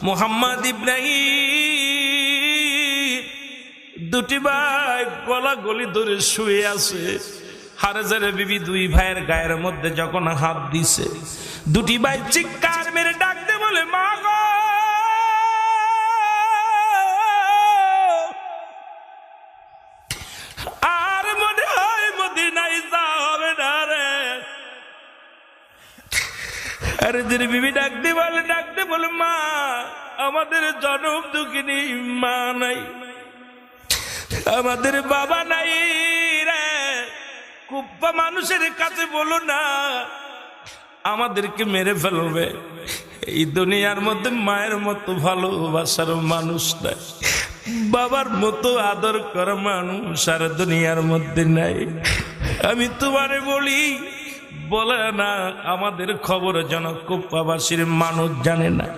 মোহাম্মদ ইব্রাহিম দুটি ভাই গলা গলি ধরে শুয়ে আছে। হাজেরা বিবি দুই ভাইয়ের গায়ের মধ্যে যখন হাত দিছে, দুটি ভাই চিৎকার মেরে ডাকতে বলে, মা গো, আর মনে হয় মদিনায় যাওয়া হবে না রে। হাজেরা বিবি ডাকতে বলে মা, আমাদের জনম দুঃখিনী মা নাই, আমাদের বাবা নাই রে। কুপ্পা মানুষের কাছে বলো না, আমাদেরকে মেরে ফেলবে। এই দুনিয়ার মধ্যে মায়ের মতো ভালোবাসার মানুষ নাই, বাবার মতো আদর করা মানুষ আর দুনিয়ার মধ্যে নাই। আমি তোমারে বলি, বলে না, আমাদের খবর যেন কুপ্পাবাসীর মানুষ জানে না।